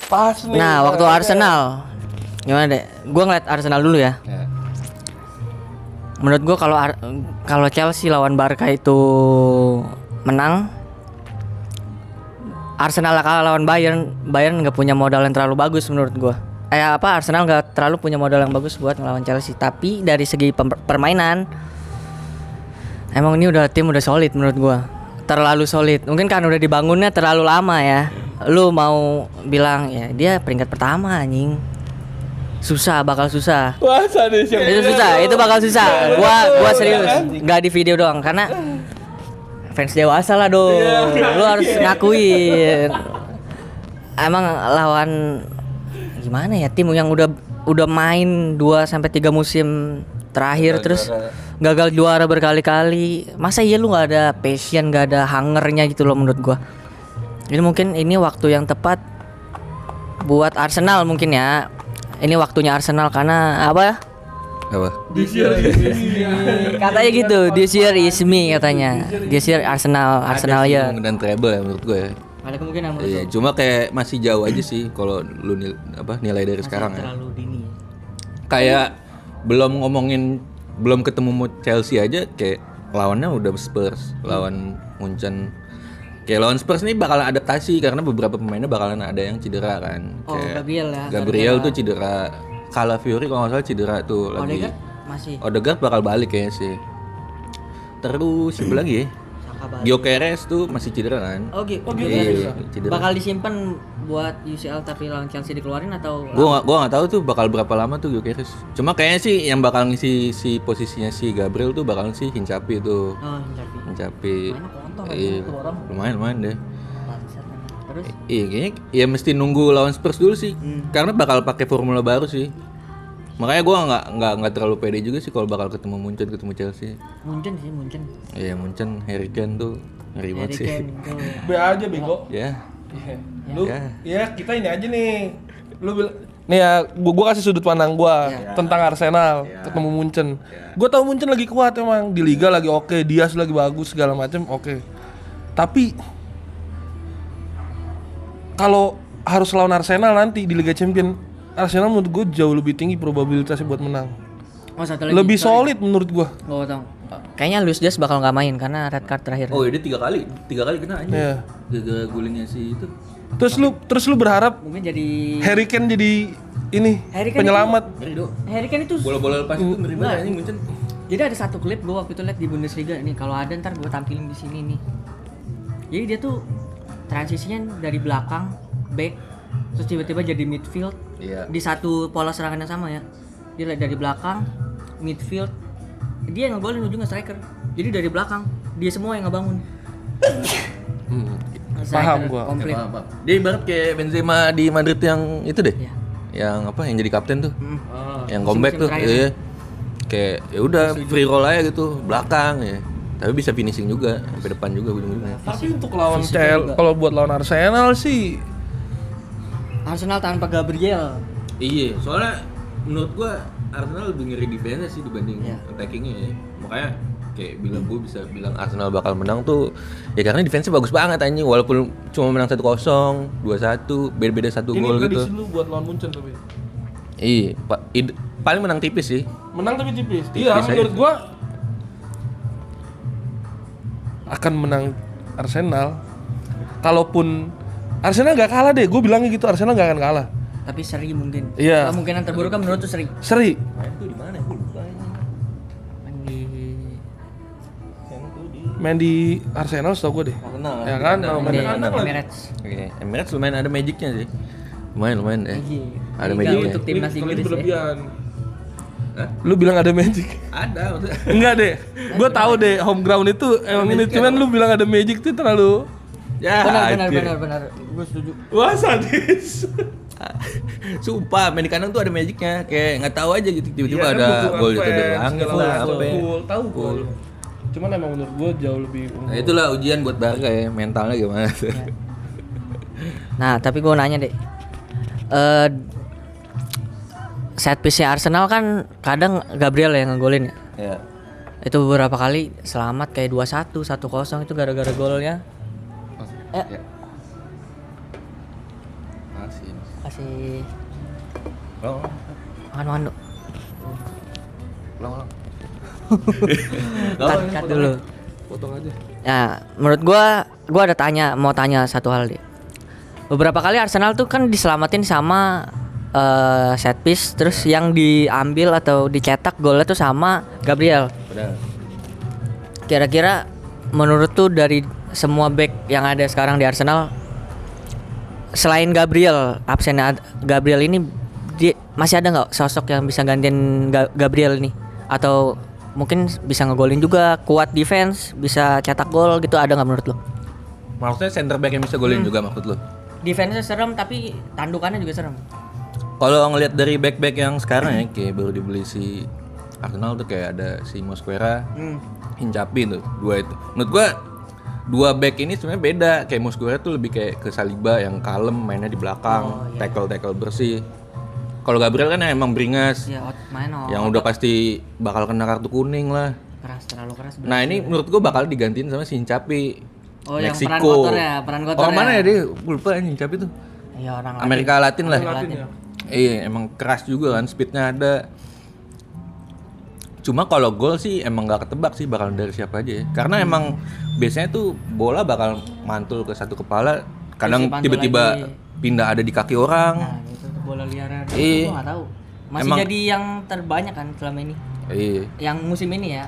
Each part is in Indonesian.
Pas nih. Nah, waktu Arsenal. Gimana deh? Gua ngeliat Arsenal dulu ya. Menurut gua kalau Chelsea lawan Barca itu menang, Arsenal kalah lawan Bayern nggak punya modal yang terlalu bagus menurut gua. Arsenal nggak terlalu punya modal yang bagus buat ngelawan Chelsea. Tapi dari segi permainan, emang ini tim udah solid menurut gua. Terlalu solid. Mungkin kan udah dibangunnya terlalu lama ya. Lu mau bilang ya dia peringkat pertama anjing. Bakal susah. Wah, sadis yang Itu susah, itu bakal susah. Gua serius. Enggak di video doang karena fans dewasa lah dong. Lu harus ngakuin. Emang lawan gimana ya, tim yang udah main 2 sampai 3 musim terakhir terus gagal juara berkali-kali. Masa iya lu enggak ada passion, enggak ada hungernya gitu loh menurut gua. Jadi mungkin ini waktu yang tepat buat Arsenal mungkin ya. Ini waktunya Arsenal karena apa? This year Katanya gitu, this year is me katanya. This year Arsenal ya. Dan treble ya menurut gue ya. Ada kemungkinan menurut Iya, lo? cuma kayak masih jauh aja sih kalau lu nilai dari sekarang ya. Terlalu dini. Kayak belum ketemu Chelsea aja kayak lawannya udah Spurs, lawan Munchen. Kayak lawan Spurs nih bakalan adaptasi karena beberapa pemainnya bakalan ada yang cedera kan. Oh, Kayak Gabriel ya. Gabriel tuh cedera. Calafiori kalau nggak salah cedera tuh lagi. Odegaard masih. Odegaard bakal balik kayaknya sih. Terus siapa lagi ya? Saka balik. Gyökeres tuh masih cedera kan? Oh, gitu. Iya, cedera. Bakal disimpan buat UCL tapi lawan Chelsea dikeluarin atau Gua nggak tahu tuh bakal berapa lama tuh Gyökeres. Cuma kayaknya sih yang bakal ngisi si posisinya si Gabriel tuh bakal si Hincapi tuh. Oh, Hincapi. Hincapi. Mainnya kontol Iya, lumayan deh. Bangsat. Terus Iya kayaknya ya mesti nunggu lawan Spurs dulu sih. Karena bakal pakai formula baru sih. Makanya gua nggak terlalu pede juga sih kalau bakal ketemu Chelsea. Munchen. Iya Munchen, Harry Kane tuh ngeri banget sih. Harry Kane tuh. B aja bego. Ya. Lu Ya. ya kita ini aja nih. Lu nih ya, gua kasih sudut pandang gua tentang Arsenal ketemu Munchen. Gua tahu Munchen lagi kuat emang, di liga lagi oke, Diaz lagi bagus segala macam oke. Tapi kalau harus lawan Arsenal nanti di Liga Champions, Arsenal menurut gua jauh lebih tinggi probabilitasnya buat menang. Oh, satu lagi. Lebih solid menurut gua. Gua tahu. Kayaknya Luis Diaz bakal nggak main karena red card terakhir. Oh, dia 3 kali kena aja. Iya. Gara-gara gulingnya si itu. Terus lu berharap Mungkin jadi Harry Kane jadi ini Harry Kane penyelamat. Ngeri dong. Harry Kane itu Bola-bola lepas itu ngeri banget anjing Munchen. Jadi ada satu klip gue waktu itu lihat di Bundesliga nih, kalau ada ntar gue tampilin di sini nih. Jadi dia tuh transisinya dari belakang back terus tiba-tiba jadi midfield. Iya. Di satu pola serangan yang sama ya. Dia dari belakang midfield, dia yang ngegolin ujungnya striker. Jadi dari belakang dia semua yang ngebangun. Paham gua. Komplit. Apa? Dia ibarat kayak Benzema di Madrid yang itu deh. Iya. Yang apa? Yang jadi kapten tuh. Yang Musim-musim comeback tuh. terakhir. Iya. Kayak ya udah free roll aja gitu, belakang ya. Tapi bisa finishing juga, sampai depan juga ujung-ujungnya. Tapi untuk lawan kalau buat lawan Arsenal sih Arsenal tanpa Gabriel. Iya, soalnya menurut gua Arsenal lebih ngeri defense sih dibanding attackingnya ya. Makanya kayak gue bisa bilang Arsenal bakal menang tuh ya karena defense-nya bagus banget anjing, walaupun cuma menang 1-0, 2-1, beda-beda 1 ini gol gitu. prediksi lu buat lawan Munchen tapi. Iya, paling menang tipis sih. Menang tapi tipis. Tipis Iya, aja. menurut gua akan menang Arsenal. Kalaupun Arsenal nggak kalah deh, gue bilangnya gitu, Arsenal nggak akan kalah. Tapi seri mungkin. Iya. Kemungkinan terburuk kan menurut tuh seri. Seri. Main tuh di mana? Gue lupa ini. Main di Arsenal setahu gue deh. Arsenal. Ya kan, Arsenal. main di Di kandang lagi. Emirates. Oke, Emirates lumayan ada magicnya sih. Lumayan deh. Iya. Ada Liga magicnya. untuk timnas Kalau Inggris itu ya. berlebihan. Hah? Lu bilang ada magic. Ada maksudnya. Enggak deh. Gua tahu deh home ground itu emang ini, cuman lu bilang ada magic tuh terlalu. Ya, Benar. Gue setuju. Wah, sadis. Sumpah, main di kandang tuh ada magicnya. Kayak nggak tahu aja gitu tiba-tiba Iya, kan ada butuh gol jatuh fans, dari langit segala lah macam. apa. Cool, tahu gol. Cuman emang menurut gua jauh lebih Nah, itulah ujian buat Barca ya, mentalnya gimana tuh. Nah, tapi gue nanya deh. Set piece Arsenal kan kadang Gabriel yang ngegolin ya. Ya. Itu beberapa kali selamat kayak 2-1, 1-0 itu gara-gara golnya. Ya. Kasih Ulang. makan dulu. Ulang. Cut dulu. Potong aja. Ya, menurut gua mau tanya satu hal deh. Beberapa kali Arsenal tuh kan diselamatin sama set piece, terus yang diambil atau dicetak golnya tuh sama Gabriel. Benar. Kira-kira menurut tuh dari semua back yang ada sekarang di Arsenal, selain Gabriel, absennya Gabriel ini, masih ada nggak sosok yang bisa gantiin Gabriel ini? Atau mungkin bisa ngegolin juga, kuat defense, bisa cetak gol gitu, ada nggak menurut lo? Maksudnya center back yang bisa golin juga maksud lu? Defense-nya serem tapi tandukannya juga serem. Kalau ngelihat dari back-back yang sekarang ya, kayak baru dibeli si Arsenal tuh kayak ada si Mosquera, Hincapi tuh, dua itu. Menurut gua dua back ini sebenarnya beda. Kayak Mosquera tuh lebih kayak ke Saliba yang kalem, mainnya di belakang, tackle bersih. Kalau Gabriel kan emang beringas, yang udah pasti bakal kena kartu kuning lah. Terlalu keras. Nah ini menurut gua bakal digantiin sama si Hincapi. Oh, yang Meksiko. peran kotor Orang mana ya dia? Gua lupa ya Hincapi tuh. Iya, orang Amerika Latin lah. Latin ya. Iya, emang keras juga kan, speednya ada. Cuma kalau gol sih emang nggak ketebak sih bakal dari siapa aja ya. Karena emang biasanya tuh bola bakal mantul ke satu kepala, kadang tiba-tiba pindah ada di kaki orang. Nah, itu bola liaran. Iya. Gua nggak tahu. Masih Emang- jadi yang terbanyak kan selama ini. Iya. Yang musim ini ya.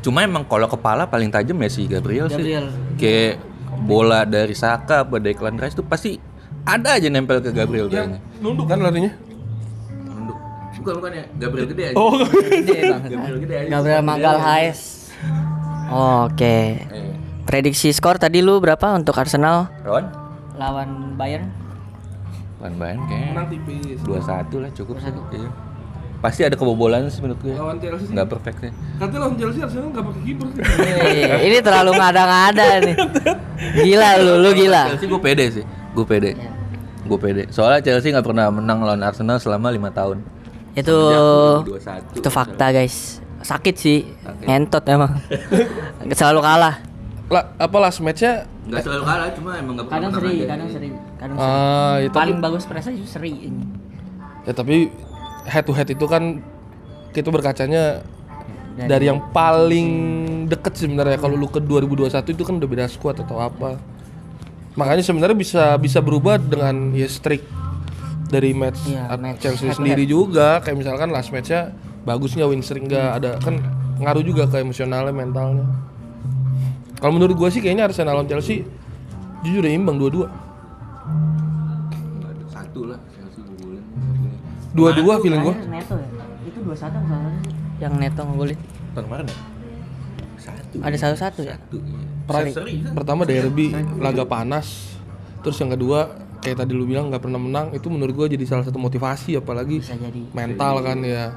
Cuma emang kalau kepala paling tajam ya si Gabriel sih. Kayak bola dari Saka apa Declan Rice tuh pasti ada aja nempel ke Gabriel kayaknya. Nunduk kan larinya? Nunduk. Bukan ya, Gabriel gede aja. Oh. Gede bang. Gabriel gede aja. Gabriel Magal HS. Oke. Iya. Prediksi skor tadi lu berapa untuk Arsenal lawan Bayern? Lawan Bayern kayaknya Menang tipis. 2-1 lah cukup sih. Iya. Pasti ada kebobolan sih menurut gue. Lawan Chelsea sih. Nggak perfect sih. Katanya lawan Chelsea Arsenal nggak pakai kiper sih. Ini terlalu ngada-ngada nih. Gila lu gila. Chelsea gue pede sih. Gue pede. Gue pede. Soalnya Chelsea nggak pernah menang lawan Arsenal selama 5 tahun. Itu Sejak 2021. itu fakta guys. Sakit sih. Ngentot emang. Selalu kalah. Apa last match-nya? Nggak selalu kalah, cuma emang nggak pernah Kadang menang seri, aja. kadang seri. Itu Paling bagus prestasi seri ini. ya tapi head to head itu kan kita berkacanya dari yang paling deket sebenarnya. Kalau lu ke 2021 itu kan udah beda squad atau apa. Makanya sebenarnya bisa berubah dengan ya streak dari match, match Chelsea head to sendiri juga. Kayak misalkan last match-nya bagusnya win streak nggak ada kan ngaruh juga ke emosionalnya, mentalnya. Kalau menurut gua sih kayaknya Arsenal lawan Chelsea jujur udah imbang 2-2. Nggak ada satu lah. Chelsea ngegolin. 2-2 feeling gua. Neto ya. Itu 2-1 misalnya. Yang Neto ngegolin. Tahun kemarin ya? Satu. Ada 1-1 ya. Satu, iya. Seri. Pertama derby, laga panas. Terus yang kedua kayak tadi lu bilang nggak pernah menang, itu menurut gua jadi salah satu motivasi, apalagi Bisa jadi. mental kan ya.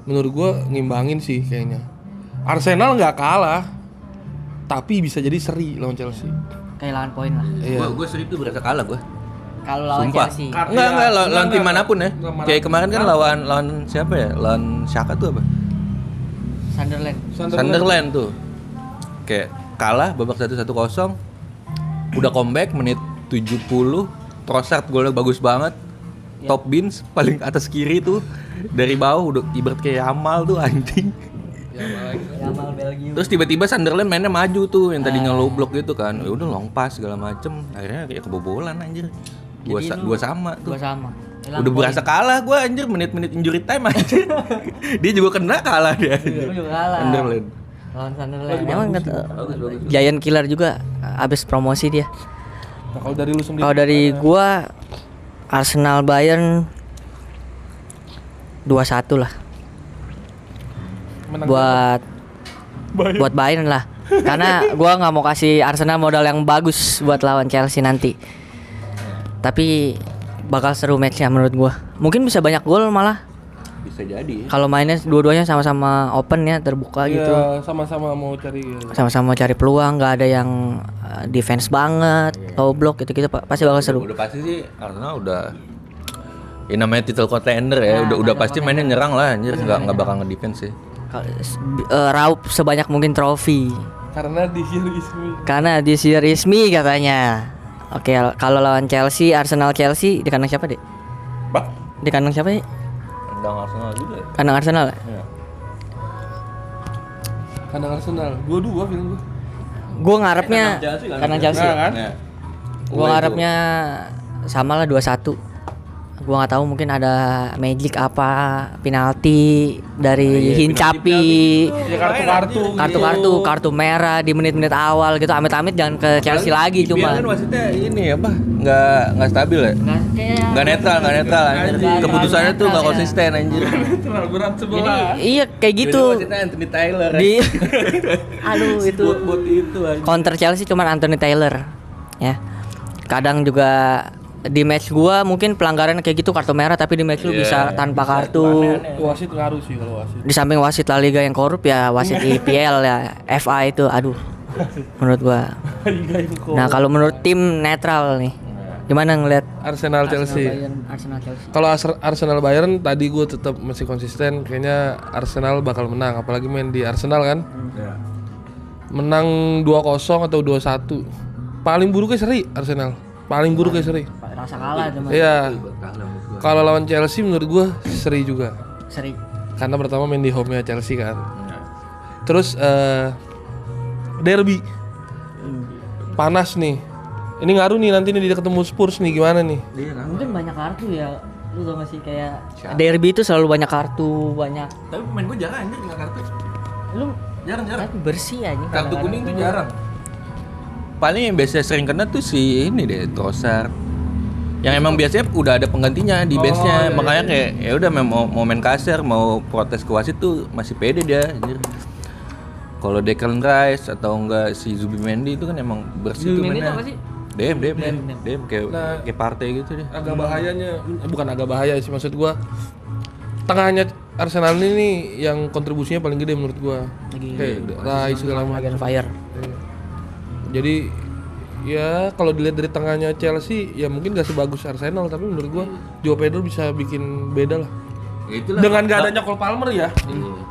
Menurut gua ngimbangin sih kayaknya. Arsenal nggak kalah, tapi bisa jadi seri lawan Chelsea. Kehilangan poin lah. Iya. Gue seri tuh berasa kalah gue. Kalau lawan Sumpah. Chelsea. Enggak lawan tim manapun ya. Enggak, Kayak kemarin kan lawan siapa ya? Lawan Shaka tuh apa? Sunderland. Sunderland tuh. Kayak kalah babak 1-1. Udah comeback menit 70. Trossard golnya bagus banget. Top bins paling atas kiri tuh. Dari bawah udah ibarat kayak Yamal tuh anjing. Yamal Belgium. Terus tiba-tiba Sunderland mainnya maju tuh yang tadinya low block gitu kan. Ya udah long pass segala macem. Akhirnya kayak kebobolan anjir. Gua sama tuh. Gua sama. Udah berasa kalah gua anjir menit-menit injury time anjir. Dia juga kena kalah dia. Gua juga kalah. Sunderland. Lawan Sunderland. Emang Giant Killer juga abis promosi dia. Nah, kalau dari lu sendiri? Kalau dari gua Arsenal Bayern 2-1 lah. Menang Buat Bayern lah. Karena gua nggak mau kasih Arsenal modal yang bagus buat lawan Chelsea nanti. Tapi bakal seru match-nya menurut gua. Mungkin bisa banyak gol malah. Bisa jadi. Kalau mainnya dua-duanya sama-sama open ya, terbuka Iya, gitu. sama-sama mau cari. Sama-sama cari peluang, nggak ada yang defense banget, low block gitu-gitu pasti bakal seru. Udah pasti sih Arsenal udah ya namanya title contender ya, udah pasti mainnya nyerang lah anjir, enggak bakal nge-defense sih. Raup sebanyak mungkin trofi. Karena di sini resmi. Karena this year resmi katanya. Oke, kalau lawan Chelsea, Arsenal Chelsea di kandang siapa, Dek? Bah, Di kandang siapa, Dek? kandang Arsenal juga ya. Kandang Arsenal. Iya. Kandang Arsenal. 2-2 film gua. Gue ngarepnya kandang Chelsea. Nah, kan? Iya. Gue ngarepnya sama lah 2-1. Gue nggak tahu, mungkin ada magic apa, penalti dari Hincapi, Ya kartu merah di menit-menit awal gitu. Amit-amit jangan ke Chelsea lagi IPL cuma. kan wasitnya ini apa? Nggak stabil ya? Nggak netral anjir. Keputusannya tuh nggak konsisten anjir. Terlalu berat sebelah. Iya kayak gitu. Jadi wasitnya Anthony Taylor. Di aduh itu Bot itu anjir. counter Chelsea cuman Anthony Taylor. Ya. Kadang juga di match gua mungkin pelanggaran kayak gitu kartu merah, tapi di match lu bisa tanpa kartu. Wasit ngaruh sih kalau wasit. Di samping wasit La Liga yang korup ya wasit IPL ya, FA itu aduh. Menurut gua. Nah, kalau menurut tim netral nih. Gimana ngeliat Arsenal Chelsea. Arsenal Chelsea? Kalau Arsenal Bayern tadi gue tetap masih konsisten, kayaknya Arsenal bakal menang, apalagi main di Arsenal kan. Iya. Menang 2-0 atau 2-1. Paling buruknya seri Arsenal. Paling buruknya seri. Rasa kalah cuma. Iya. Kalau lawan Chelsea menurut gue seri juga. Seri. Karena pertama main di home-nya Chelsea kan. Terus derby. Panas nih. Ini ngaruh nih nanti nih dia ketemu Spurs nih, gimana nih? Mungkin banyak kartu ya. Lu tau gak sih kayak derby itu selalu banyak kartu, banyak. Tapi pemain gue jarang anjir kena kartu. Lu Jarang. tapi bersih aja. Kartu kuning tuh jarang. Paling yang biasa sering kena tuh si ini deh, Trossard. Yang emang biasanya udah ada penggantinya di benchnya, makanya kayak ya udah mau main kasar, mau protes ke wasit tuh masih pede dia anjir. Kalau Declan Rice atau enggak si Zubimendi itu kan emang bersih tuh Zubimendi mainnya. itu apa sih? Dem kayak partai gitu deh. Agak bahayanya, bukan agak bahaya sih, maksud gua tengahnya Arsenal ini nih yang kontribusinya paling gede menurut gua. Kayak Rice segala macam. Fire. Jadi ya kalau dilihat dari tengahnya Chelsea ya mungkin gak sebagus Arsenal, tapi menurut gua Joao Pedro bisa bikin beda lah. Ya itulah. Dengan gak adanya Cole Palmer ya.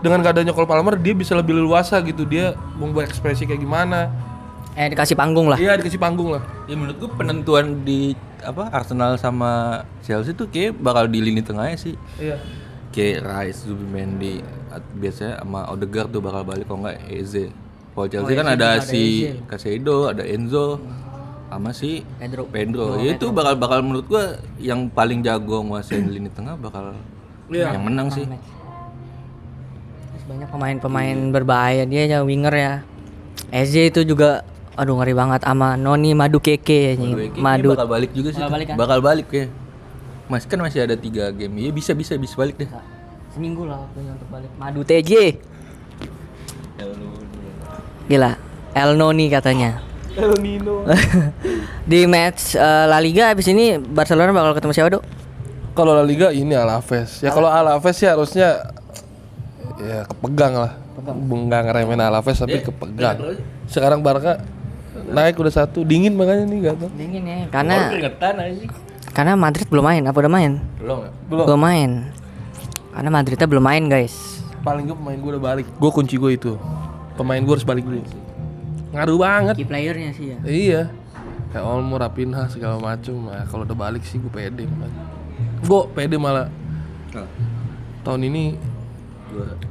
Dengan gak adanya Cole Palmer dia bisa lebih leluasa gitu, dia mau berekspresi kayak gimana. Dikasih panggung lah. Iya, dikasih panggung lah. Ya menurut gua penentuan di apa Arsenal sama Chelsea tuh kayak bakal di lini tengahnya sih. Iya. Kayak Rice, Zubimendi, biasanya sama Odegaard tuh bakal balik kalau nggak Eze. Kalau Chelsea kan ada si Caicedo, ada Enzo, sama si Pedro. Ya itu bakal menurut gua yang paling jago nguasain lini tengah bakal yang menang sih. Terus banyak pemain-pemain berbahaya dia aja winger ya. Eze itu juga aduh ngeri banget sama Noni Madueke Madu bakal balik juga sih. Bakal balik ya. Masih ada 3 game. Ya bisa balik deh. Seminggu lah waktunya untuk balik. Madu TJ. Gila, El Noni katanya. El Nino. Di match La Liga abis ini Barcelona bakal ketemu siapa, Dok? Kalau La Liga ini Alaves. Ya kalau Alaves sih harusnya ya kepegang lah. Enggak ngeremehin Alaves tapi kepegang. Sekarang Barca naik udah 1, dingin makanya nih enggak tahu. Dingin ya, karena Madrid belum main, apa udah main? Belum main. Karena Madridnya belum main, guys. Paling gue pemain gue udah balik. Gue kunci gue itu. Pemain gue harus balik dulu. Ngaruh banget. Key playernya sih ya. Iya. Kayak Olmo, Rapinha segala macem. Nah, kalau udah balik sih gue pede. Gue pede malah. Tahun ini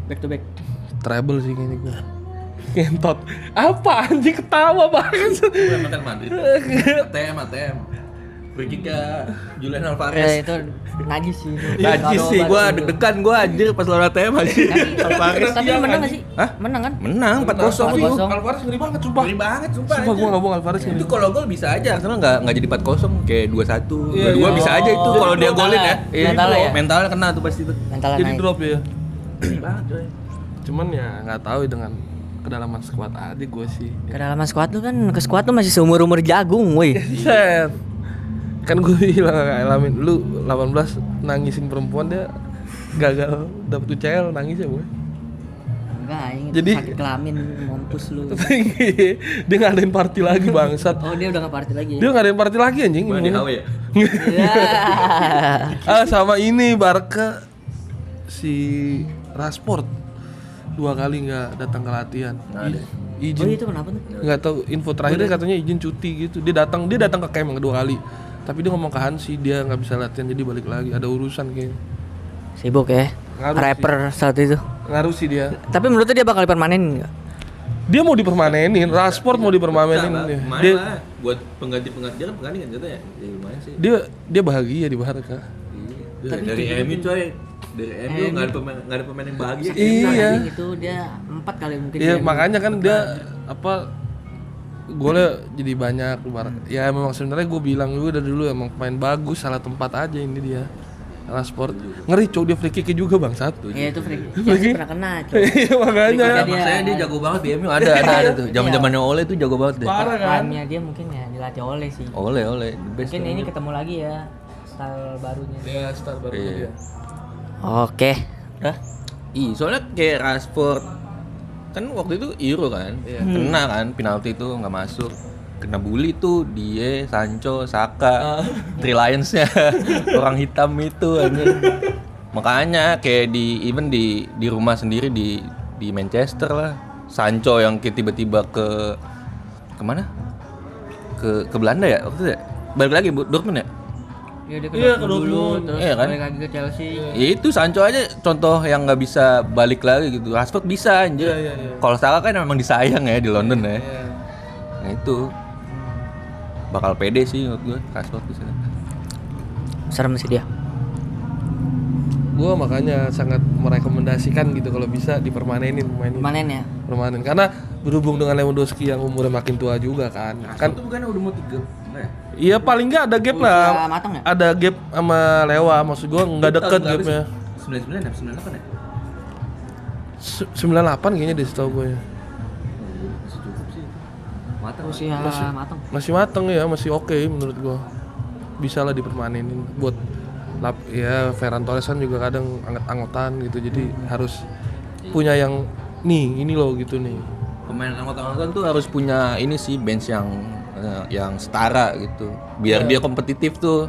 Back to back. treble sih kayaknya gue. Kentot. Apa anjing ketawa banget. Mantan Madrid. ATM. Free ke Julian Alvarez. Itu najis sih. Najis sih, gua deg-degan gua anjir pas lawan ATM anjir. Alvarez. Tapi menang enggak sih? Hah? Menang kan? Menang 4-0 itu. Alvarez ngeri banget sumpah. Ngeri banget sumpah. Sumpah gue ngomong Alvarez Itu kalau gol bisa aja, Arsenal enggak jadi 4-0 kayak 2-1. Iya, 2-2 bisa aja itu kalau dia golin ya. Mentalnya ya? Mentalnya kena tuh pasti tuh. Mentalnya Jadi naik. drop ya. Ngeri banget coy. Cuman ya nggak tahu dengan kedalaman skuad aja gue sih. Kedalaman skuad lu kan, ke skuad lu masih seumur-umur jagung, woi. Set. Kan gue bilang ngalamin lu 18 nangisin perempuan, dia gagal dapet UCL nangis ya gue. Enggak, ini Jadi- sakit kelamin mampus lu. Dia ngadain party lagi bangsat. Oh, dia udah enggak party lagi ya? Dia ngadain party lagi anjing. Gua di HW ya. Ya. Sama ini Barca si Rashford 2 kali nggak datang ke latihan. Nah, deh. izin. Oh itu kenapa tuh? Nggak tahu, info terakhirnya katanya izin cuti gitu. Dia datang ke camp 2 kali. Tapi dia ngomong ke Hansi dia nggak bisa latihan jadi balik lagi, ada urusan kayaknya. Sibuk ya. Ngaruh Rapper saat itu. Ngaruh sih dia. Tapi menurut dia bakal dipermanenin enggak? Dia mau dipermanenin, Rashford mau dipermanenin dia. Main lah buat pengganti dia kan pengganti kan katanya. Ya lumayan sih. Dia bahagia di Barca. Iya. Dari MU coy. Dari MU enggak ada pemain yang bahagia. Iya. Itu dia 4 kali mungkin. Iya, makanya kan dia golnya jadi banyak. Ya memang sebenarnya gue bilang juga dari dulu emang pemain bagus, salah tempat aja ini dia. Rashford ngeri cowok, dia free kick juga bangsat. Iya itu free kick pernah kena coy. Iya makanya. Maksudnya dia jago banget di MU ada tuh. Zaman-zamannya Ole tuh jago banget deh. Parah kan? Prime-nya dia mungkin ya dilatih oleh sih. Ole the best. Mungkin ini ketemu lagi ya style barunya. Dia star baru dia. Oke. Udah. Soalnya kayak Rashford kan waktu itu Euro kan, kena kan penalti itu nggak masuk, kena bully tuh dia, Sancho, Saka, Three Lions-nya orang hitam itu anjing. Makanya kayak di rumah sendiri di Manchester lah, Sancho yang kayak tiba-tiba kemana? Ke Belanda ya waktu itu ya? Balik lagi Dortmund ya? Iya ke Dortmund. terus Iya kan? balik lagi ke Chelsea. Ya itu Sancho aja contoh yang nggak bisa balik lagi gitu. Rashford bisa anjir. Iya. Kalau Saka kan memang disayang ya di London ya. Iya. Nah itu bakal pede sih menurut gue Rashford di sana. Serem sih dia. Gue makanya sangat merekomendasikan gitu kalau bisa dipermanenin pemain ini. Manen ya. Permanen karena berhubung dengan Lewandowski yang umurnya makin tua juga kan. Kan Itu bukan udah mau 3. Nah, iya paling nggak ada gap Udah lah. matang ya? Ada gap sama Lewa, maksud gua nggak deket gapnya. 99 ya? 98 ya? 98 kayaknya deh setahu gue ya. Masih cukup sih. Matang Usia matang. Masih mateng ya, masih oke menurut gua. Bisa lah dipermanenin buat ya Ferran Torres kan juga kadang anggot-anggotan gitu. Jadi harus punya yang nih, ini loh gitu nih. Pemain anggot-anggotan tuh harus punya ini sih bench yang setara gitu. Biar dia kompetitif tuh.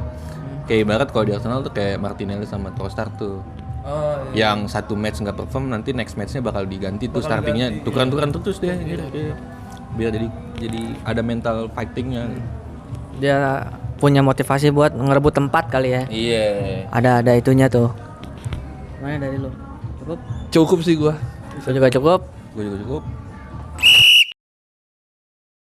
Kayak ibarat kalau di Arsenal tuh kayak Martinelli sama Trossard tuh. Oh, iya. Yang satu match nggak perform nanti next matchnya bakal diganti tuh startingnya tukeran terus dia gitu. Biar jadi ada mental fightingnya. Dia punya motivasi buat ngerebut tempat kali ya. Iya. Ada itunya tuh. Mana dari lu? Cukup? Cukup sih gua. Gua juga cukup. Gue juga cukup.